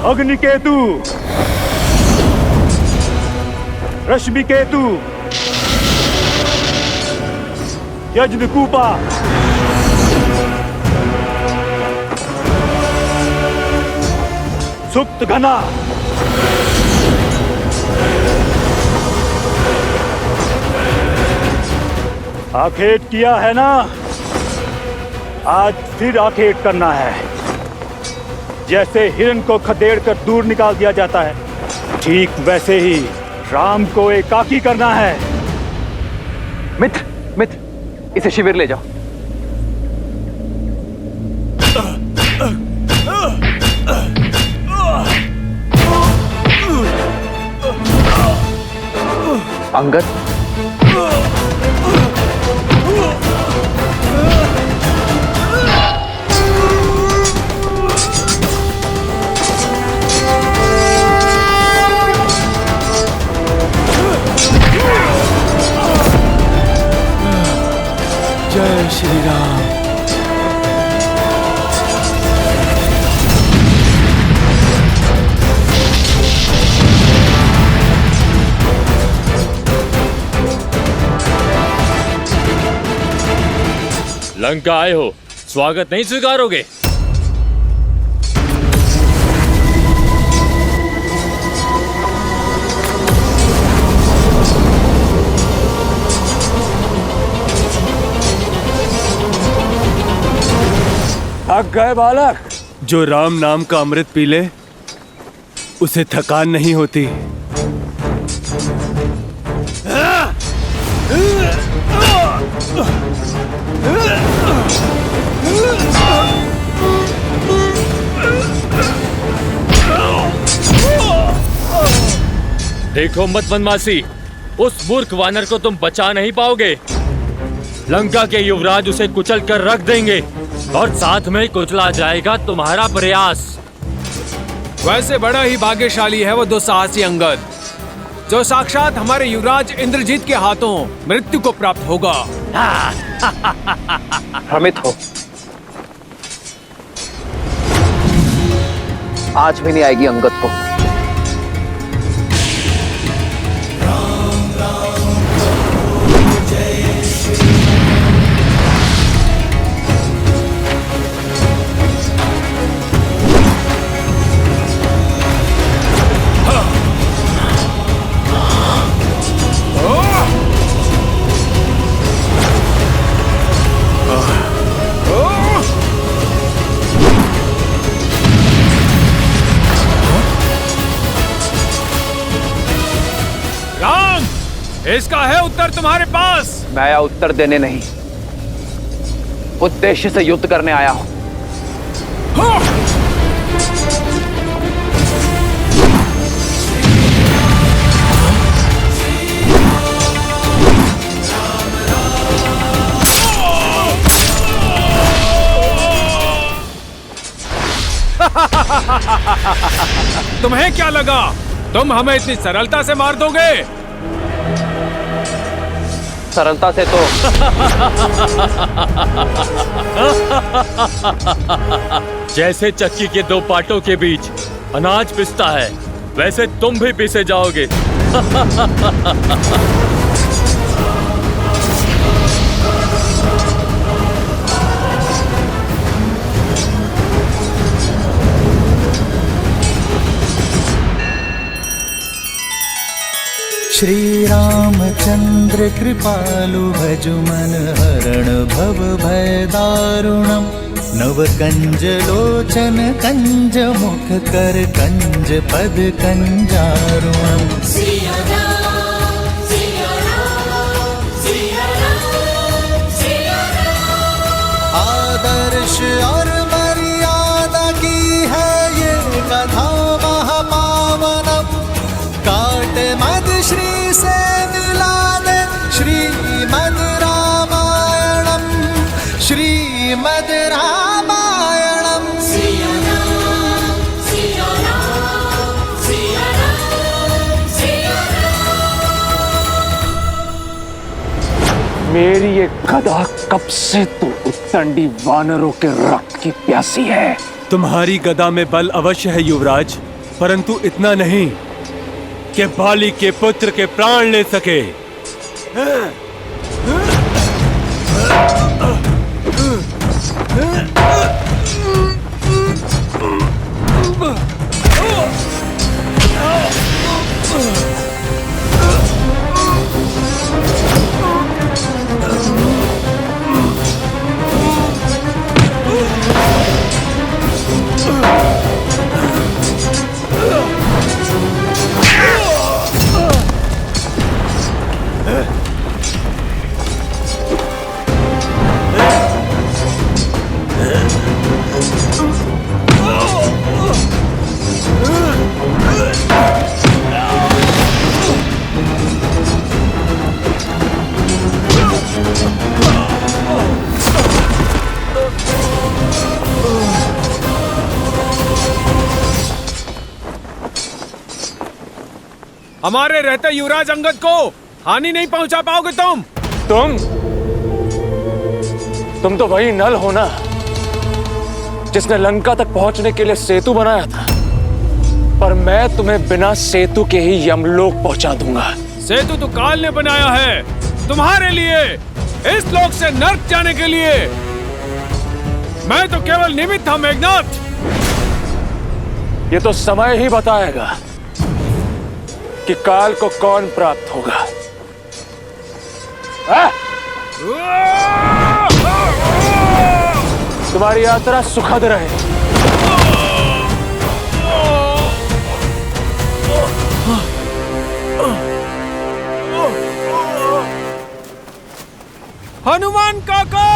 अग्निकेतु, रश्मिकेतु, यज्ञकूपा, सुप्त घना, आखेट किया है ना, आज फिर आखेट करना है। जैसे हिरण को खदेड़ कर दूर निकाल दिया जाता है, ठीक वैसे ही राम को एकाकी करना है। मित्र, मित्र, इसे शिविर ले जाओ। अंगद, जय श्री राम। लंका आए हो, स्वागत नहीं स्वीकारोगे? थक गए बालक? जो राम नाम का अमृत पी ले उसे थकान नहीं होती। देखो मत वनवासी, उस मूर्ख वानर को तुम बचा नहीं पाओगे। लंका के युवराज उसे कुचल कर रख देंगे और साथ में कुचला जाएगा तुम्हारा प्रयास। वैसे बड़ा ही भाग्यशाली है वो दुस्साहसी अंगद, जो साक्षात हमारे युवराज इंद्रजीत के हाथों मृत्यु को प्राप्त होगा। भ्रमित हो, आज भी नहीं आएगी अंगद को। इसका है उत्तर तुम्हारे पास। मैं आया उत्तर देने नहीं, उद्देश्य से युद्ध करने आया हूं। तुम्हें क्या लगा तुम हमें इतनी सरलता से मार दोगे? सरलता से तो जैसे चक्की के दो पाटों के बीच अनाज पिसता है, वैसे तुम भी पिसे जाओगे। श्री रामचंद्र कृपालु भजु मन हरण भव भय दारुणम। नव कंज लोचन कंज मुख कर कंज पद कंजारुणम। आदर्श और मर्यादा की है ये कथा महापावनम। काट मद श्री से मिला दे श्रीमद् रामायणम। श्रीमद् रामायणम। मेरी ये गदा कब से तो उद्दंडी वानरों के रक्त की प्यासी है। तुम्हारी गदा में बल अवश्य है युवराज, परंतु इतना नहीं कि बाली के पुत्र के प्राण ले सके। हमारे रहते युवराज अंगद को हानि नहीं पहुंचा पाओगे तुम तो वही नल हो ना जिसने लंका तक पहुंचने के लिए सेतु बनाया था, पर मैं तुम्हें बिना सेतु के ही यमलोक पहुंचा दूंगा। सेतु तो काल ने बनाया है तुम्हारे लिए, इस लोक से नर्क जाने के लिए। मैं तो केवल निमित्त था मेघनाथ। ये तो समय ही बताएगा कि काल को कौन प्राप्त होगा। तुम्हारी यात्रा सुखद रहे। हनुमान काका,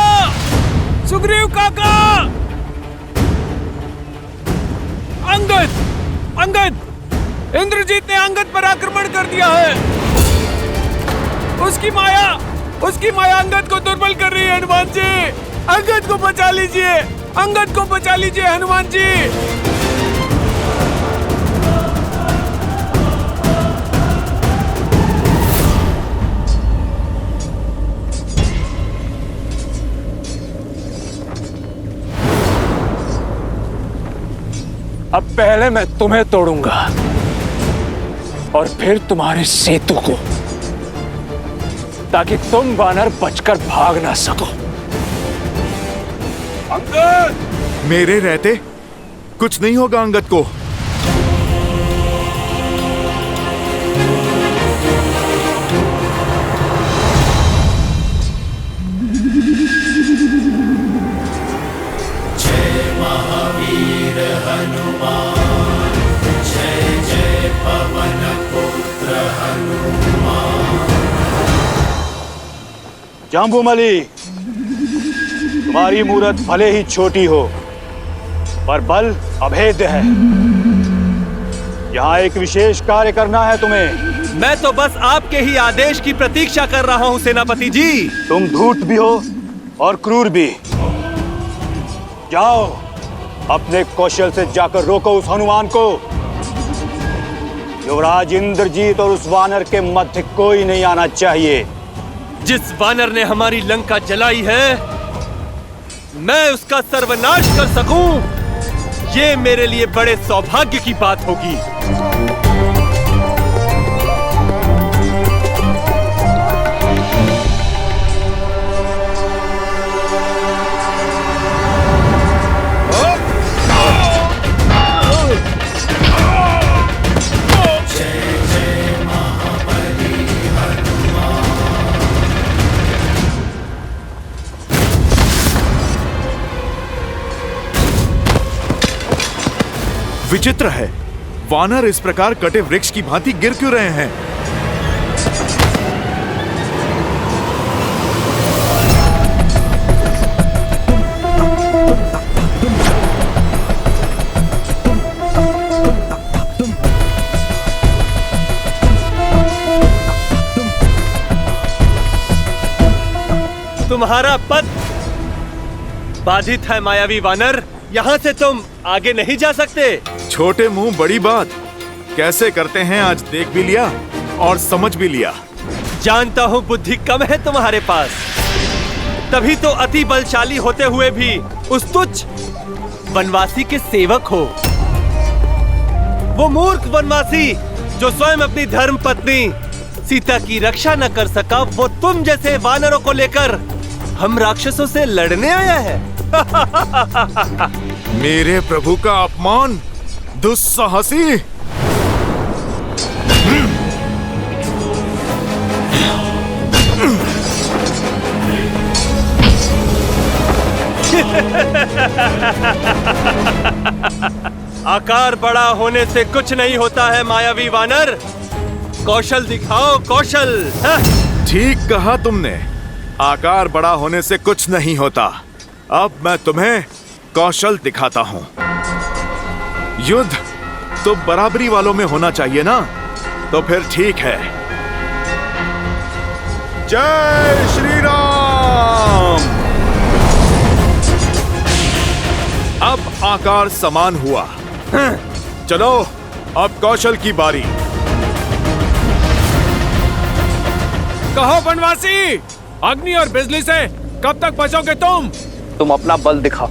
सुग्रीव काका, अंगद, इंद्रजीत ने अंगद पर आक्रमण कर दिया है। उसकी माया अंगद को दुर्बल कर रही है। हनुमान जी, अंगद को बचा लीजिए, अंगद को बचा लीजिए हनुमान जी। अब पहले मैं तुम्हें तोड़ूंगा और फिर तुम्हारे सेतु को, ताकि तुम वानर बचकर भाग ना सको। अंगद! मेरे रहते कुछ नहीं होगा अंगद को। जय महावीर हनुमान, जय जय पवन पुत्र हनुमान। जाम्बूमली, तुम्हारी मूरत भले ही छोटी हो, पर बल अभेद्य है। यहाँ एक विशेष कार्य करना है तुम्हें। मैं तो बस आपके ही आदेश की प्रतीक्षा कर रहा हूँ सेनापति जी। तुम धूर्त भी हो और क्रूर भी। जाओ, अपने कौशल से जाकर रोको उस हनुमान को। युवराज इंद्रजीत और उस वानर के मध्य कोई नहीं आना चाहिए। जिस वानर ने हमारी लंका जलाई है, मैं उसका सर्वनाश कर सकूं, ये मेरे लिए बड़े सौभाग्य की बात होगी। विचित्र है, वानर इस प्रकार कटे वृक्ष की भांति गिर क्यों रहे हैं? तुम्हारा पथ बाधित है मायावी वानर, यहाँ से तुम आगे नहीं जा सकते। छोटे मुंह बड़ी बात कैसे करते हैं, आज देख भी लिया और समझ भी लिया। जानता हूँ बुद्धि कम है तुम्हारे पास, तभी तो अति बलशाली होते हुए भी उस तुच्छ वनवासी के सेवक हो। वो मूर्ख वनवासी जो स्वयं अपनी धर्म पत्नी सीता की रक्षा न कर सका, वो तुम जैसे वानरों को लेकर हम राक्षसों से लड़ने आया है। मेरे प्रभु का अपमान, दुस्साहसी। आकार बड़ा होने से कुछ नहीं होता है मायावी वानर। कौशल दिखाओ, कौशल। ठीक कहा तुमने, आकार बड़ा होने से कुछ नहीं होता। अब मैं तुम्हें कौशल दिखाता हूं। युद्ध तो बराबरी वालों में होना चाहिए ना, तो फिर ठीक है। जय श्री राम। अब आकार समान हुआ। चलो अब कौशल की बारी। कहो वनवासी, अग्नि और बिजली से कब तक बचोगे तुम? तुम अपना बल दिखाओ।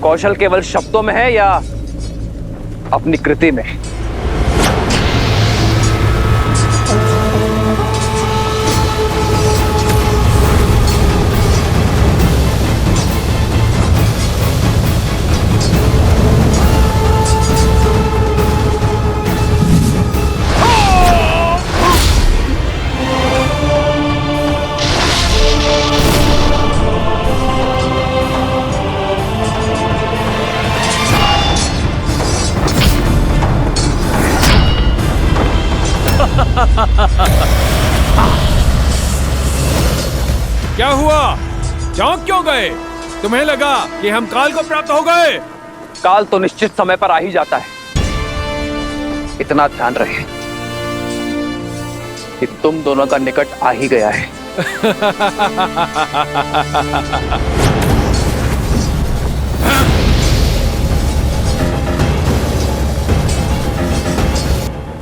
कौशल केवल शब्दों में है या अपनी कृति में? क्या हुआ? चौंक क्यों गए? तुम्हें लगा कि हम काल को प्राप्त हो गए? काल तो निश्चित समय पर आ ही जाता है। इतना ध्यान रहे कि तुम दोनों का निकट आ ही गया है।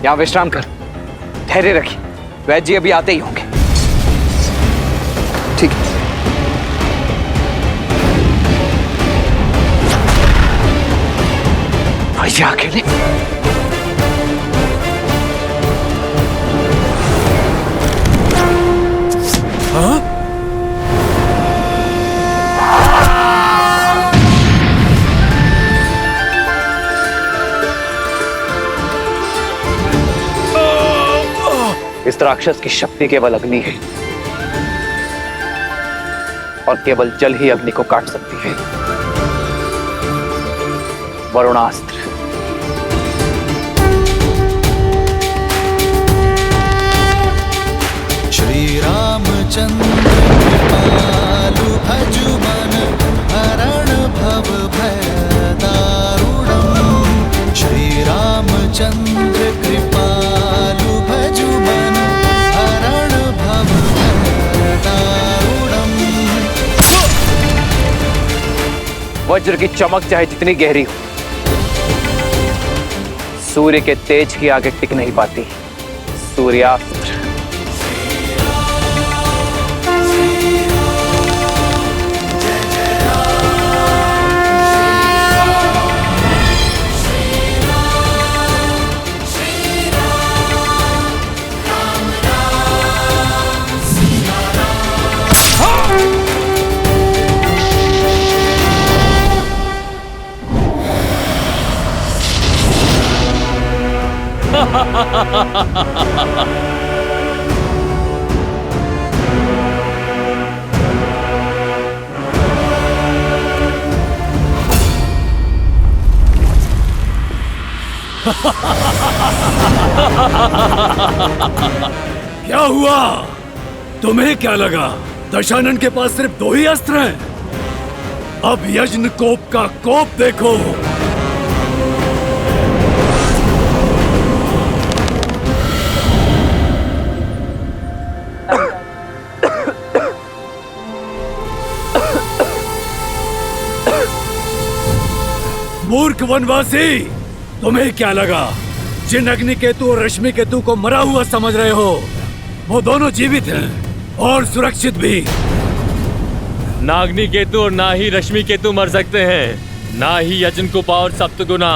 यहां विश्राम कर, धैर्य रखिए। वैद्य जी अभी आते ही होंगे। ठीक है। भैया अकेले? हाँ? इस राक्षस की शक्ति केवल अग्नि है और केवल जल ही अग्नि को काट सकती है। वरुणास्त्र। श्री रामचंद्र कृपालु भजु मन हरण भव भय दारुणम्। श्री रामचंद्र कृपालु भजु मन हरण भव भय दारुणम्। वज्र की चमक चाहे जितनी गहरी हो, सूर्य के तेज की आगे टिक नहीं पाती। सूर्यास्त्र। क्या हुआ? तुम्हें क्या लगा दशानन के पास सिर्फ 2 ही अस्त्र हैं? अब यज्ञ कोप का कोप देखो। मूर्ख वनवासी, तुम्हें क्या लगा जिन अग्नि केतु और रश्मि केतु को मरा हुआ समझ रहे हो, वो दोनों जीवित हैं और सुरक्षित भी। ना अग्नि केतु और ना ही रश्मि केतु मर सकते हैं, ना ही यजनकुपा और सप्तगुना।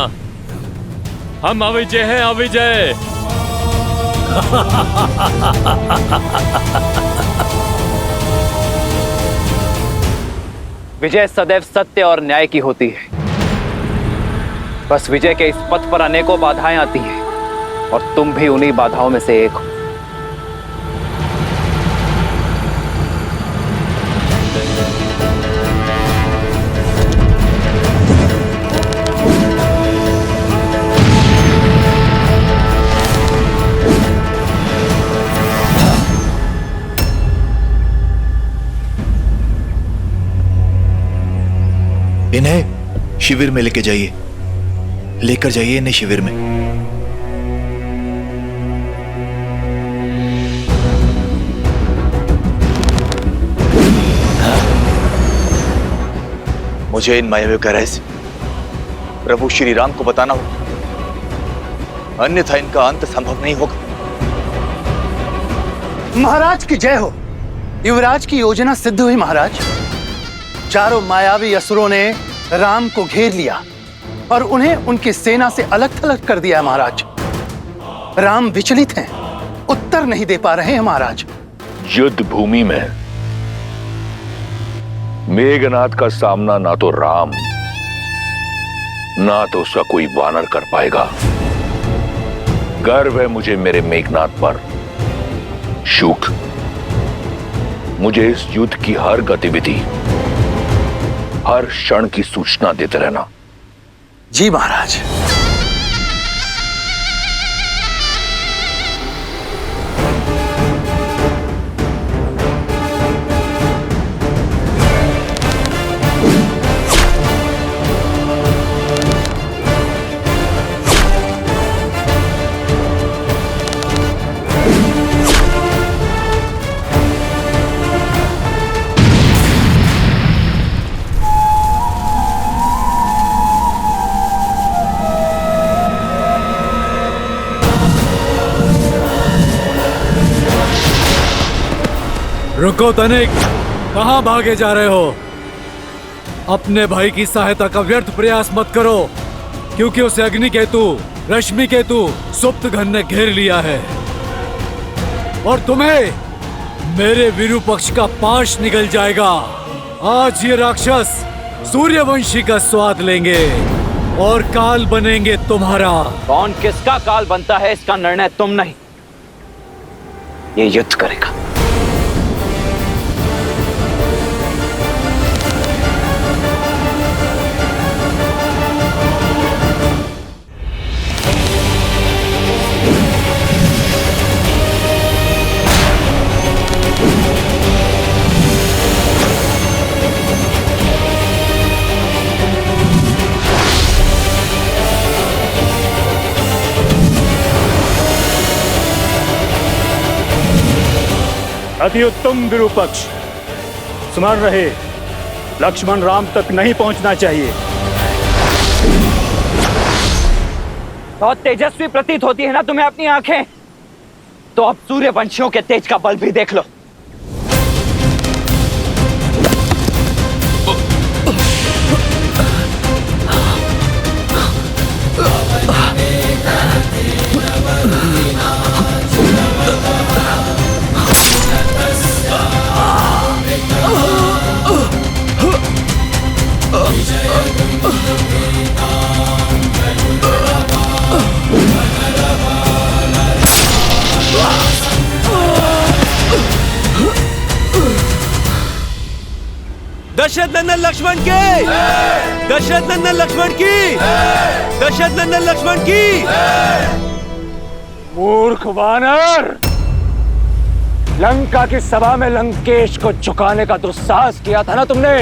हम अविजय हैं, अविजय। विजय सदैव सत्य और न्याय की होती है। बस विजय के इस पथ पर अनेकों बाधाएं आती हैं और तुम भी उन्हीं बाधाओं में से एक हो। इन्हें शिविर में लेकर जाइए, लेकर जाइए इन्हें शिविर में। मुझे इन मायावियों का रहस्य प्रभु श्री राम को बताना होगा, अन्यथा इनका अंत संभव नहीं होगा। महाराज की जय हो। युवराज की योजना सिद्ध हुई महाराज। चारों मायावी असुरों ने राम को घेर लिया और उन्हें उनकी सेना से अलग थलग कर दिया है महाराज। राम विचलित हैं, उत्तर नहीं दे पा रहे हैं महाराज। युद्ध भूमि में मेघनाथ का सामना ना तो राम ना तो उसका कोई वानर कर पाएगा। गर्व है मुझे मेरे मेघनाथ पर। शुक, मुझे इस युद्ध की हर गतिविधि, हर क्षण की सूचना देते रहना। जी महाराज। रुको तनिक, कहां भागे जा रहे हो? अपने भाई की सहायता का व्यर्थ प्रयास मत करो, क्योंकि उसे अग्नि केतु, रश्मि केतु, सुप्त घन ने घेर लिया है और तुम्हें मेरे विरूपक्ष का पाश निकल जाएगा। आज ये राक्षस सूर्यवंशी का स्वाद लेंगे और काल बनेंगे तुम्हारा। कौन किसका काल बनता है इसका निर्णय तुम नहीं, ये युद्ध करेगा। अति उत्तम विरूपक्ष, स्मरण रहे लक्ष्मण राम तक नहीं पहुंचना चाहिए। बहुत तेजस्वी प्रतीत होती है ना तुम्हें अपनी आंखें, तो अब सूर्यवंशियों के तेज का बल भी देख लो। दशरथ नंदन लक्ष्मण की, दशरथ नंदन लक्ष्मण की, दशरथ नंदन लक्ष्मण की। मूर्ख वानर, लंका की सभा में लंकेश को झुकाने का दुस्साहस किया था ना तुमने।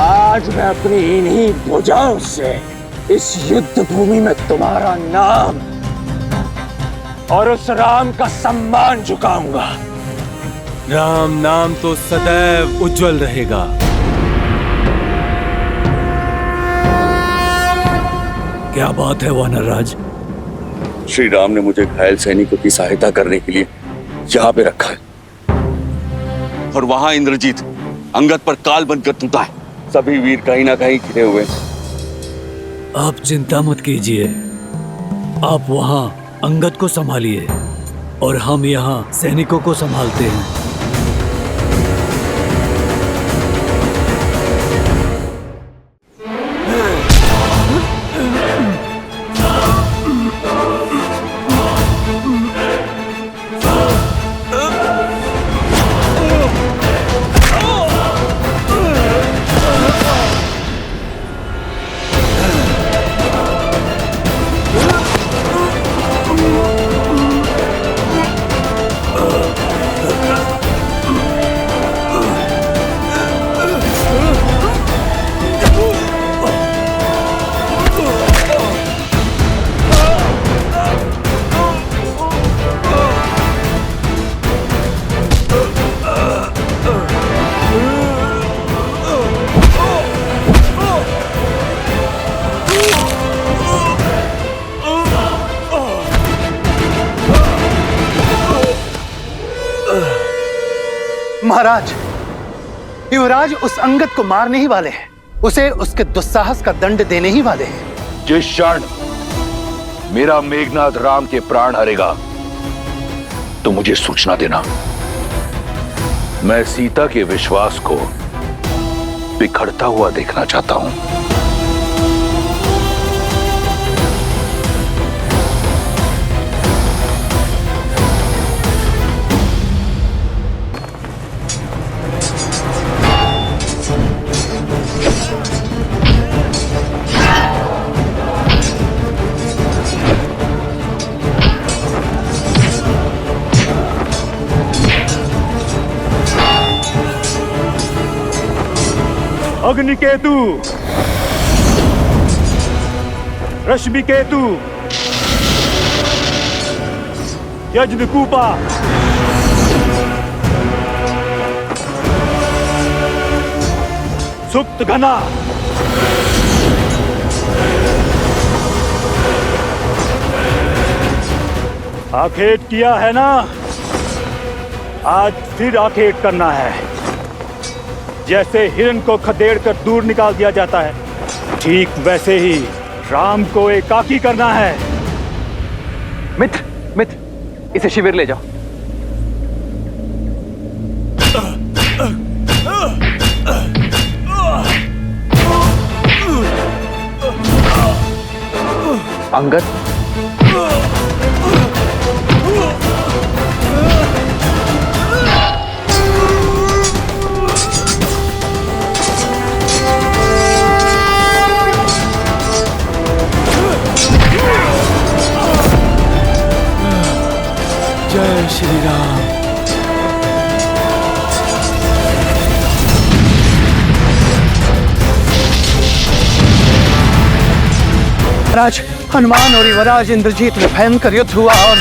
आज मैं अपनी इन्हीं भुजाओं से इस युद्ध भूमि में तुम्हारा नाम और उस राम का सम्मान झुकाऊंगा। राम नाम तो सदैव उज्जवल रहेगा। क्या बात है वानरराज? श्री राम ने मुझे घायल सैनिकों की सहायता करने के लिए यहाँ पे रखा है और वहां इंद्रजीत अंगद पर काल बनकर टूटा है। सभी वीर कहीं ना कहीं घिरे हुए। आप चिंता मत कीजिए, आप वहां अंगद को संभालिए और हम यहाँ सैनिकों को संभालते हैं। महाराज, युवराज उस अंगद को मारने ही वाले हैं, उसे उसके दुस्साहस का दंड देने ही वाले हैं। जिस क्षण मेरा मेघनाथ राम के प्राण हरेगा तो मुझे सूचना देना। मैं सीता के विश्वास को बिखरता हुआ देखना चाहता हूं। अग्निकेतु, रश्मिकेतु, यज्ञकूपा, सुप्त घना, आखेट किया है ना, आज फिर आखेट करना है। जैसे हिरण को खदेड़ कर दूर निकाल दिया जाता है, ठीक वैसे ही राम को एकाकी करना है। मित्र, इसे शिविर ले जाओ। अंगद, जय श्री राम। महाराज, हनुमान और युवराज इंद्रजीत में भयंकर युद्ध हुआ और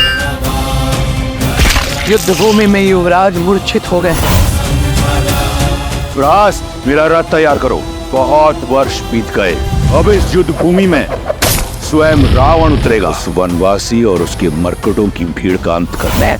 युद्ध भूमि में युवराज मूर्छित हो गए। राज, मेरा रथ तैयार करो। बहुत वर्ष बीत गए, अब इस युद्ध भूमि में स्वयं रावण उतरेगा। उस वनवासी और उसके मरकटों की भीड़ का अंत करना है।